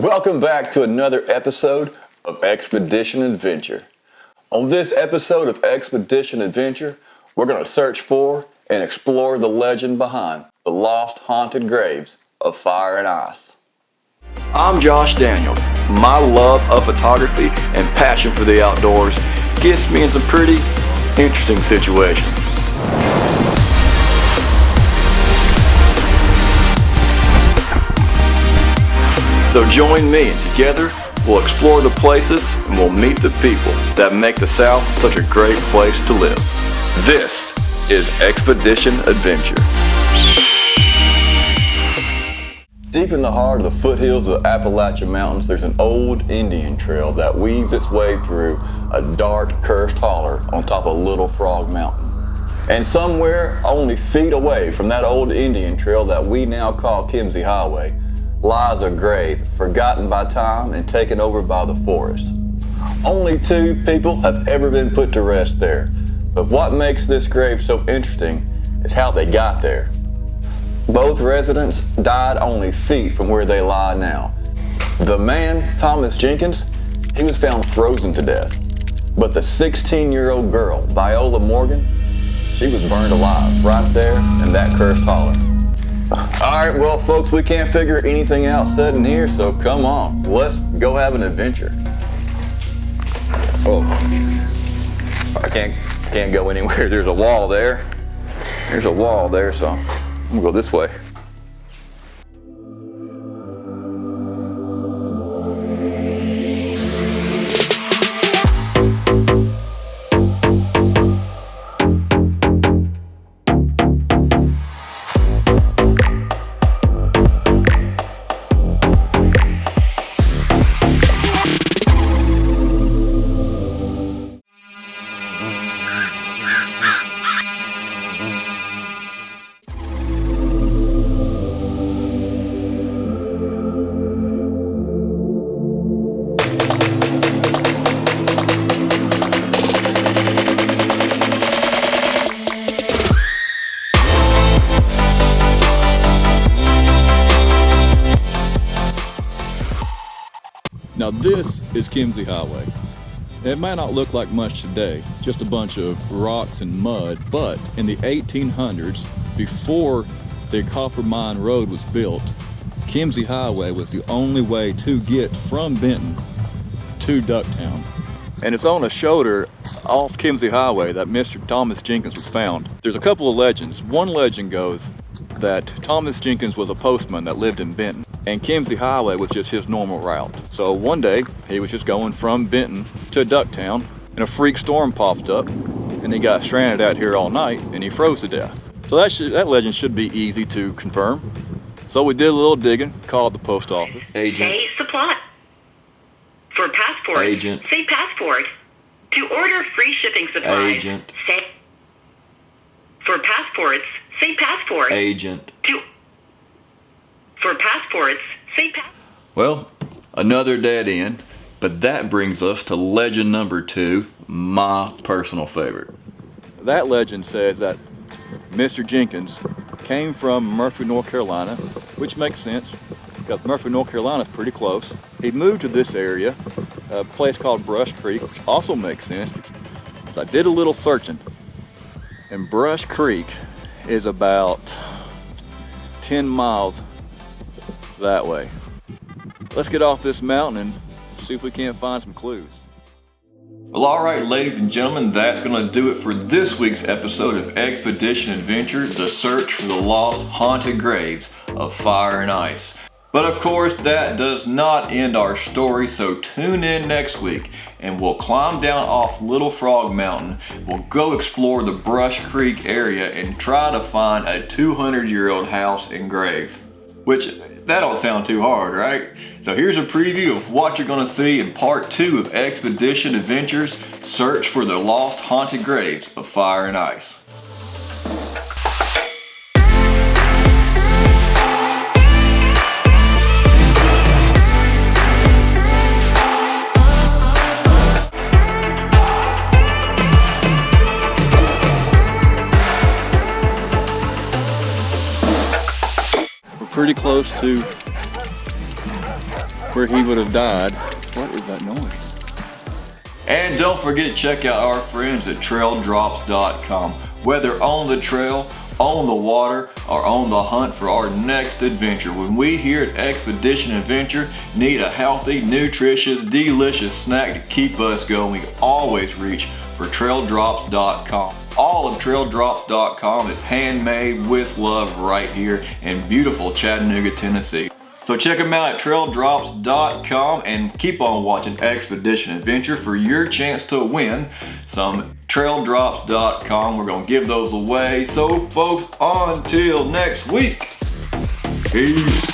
Welcome back to another episode of Expedition Adventure. On this episode of Expedition Adventure, we're going to search for and explore the legend behind the lost haunted graves of fire and ice. I'm Josh Daniels. My love of photography and passion for the outdoors gets me in some pretty interesting situations. So join me, and together we'll explore the places and we'll meet the people that make the South such a great place to live. This is Expedition Adventure. Deep in the heart of the foothills of the Appalachian Mountains, there's an old Indian trail that weaves its way through a dark, cursed holler on top of Little Frog Mountain. And somewhere only feet away from that old Indian trail that we now call Kinsey Highway lies a grave forgotten by time and taken over by the forest. Only 2 people have ever been put to rest there, but what makes this grave so interesting is how they got there. Both residents died only feet from where they lie now. The man, Thomas Jenkins, he was found frozen to death, but the 16-year-old girl, Viola Morgan, she was burned alive right there in that cursed holler. Alright, well folks, we can't figure anything out said in here, so come on, let's go have an adventure. Oh, I can't go anywhere. There's a wall there. There's a wall there, so I'm gonna go this way. Now this is Kinsey Highway. It might not look like much today, just a bunch of rocks and mud, but in the 1800s, before the Copper Mine Road was built, Kinsey Highway was the only way to get from Benton to Ducktown. And it's on a shoulder off Kinsey Highway that Mr. Thomas Jenkins was found. There's a couple of legends. One legend goes that Thomas Jenkins was a postman that lived in Benton, and Kinsey Highway was just his normal route. So one day, he was just going from Benton to Ducktown, and a freak storm popped up, and he got stranded out here all night, and he froze to death. So that legend should be easy to confirm. So we did a little digging, called the post office. Agent. Say supply. For passport, Agent. say passport. To order free shipping supplies, Agent. say. For passports, say passport. Agent. For passports, say passport. Well, another dead end, but that brings us to legend number 2, my personal favorite. That legend says that Mr. Jenkins came from Murphy, North Carolina, which makes sense because Murphy, North Carolina is pretty close. He moved to this area, a place called Brush Creek, which also makes sense. So I did a little searching, and Brush Creek is about 10 miles that way. Let's get off this mountain and see if we can't find some clues. Well, alright ladies and gentlemen, that's going to do it for this week's episode of Expedition Adventure, the search for the lost haunted graves of fire and ice. But of course, that does not end our story, so tune in next week and we'll climb down off Little Frog Mountain. We'll go explore the Brush Creek area and try to find a 200-year-old house and grave. Which, that don't sound too hard, right? So here's a preview of what you're gonna see in part 2 of Expedition Adventures, Search for the Lost Haunted Graves of Fire and Ice. Pretty close to where he would have died. What is that noise? And don't forget to check out our friends at traildrops.com. Whether on the trail, on the water, or on the hunt for our next adventure, when we here at Expedition Adventure need a healthy, nutritious, delicious snack to keep us going, we always reach for traildrops.com. All of traildrops.com is handmade with love right here in beautiful Chattanooga, Tennessee. So check them out at traildrops.com and keep on watching Expedition Adventure for your chance to win some traildrops.com. We're going to give those away. So folks, until next week, peace.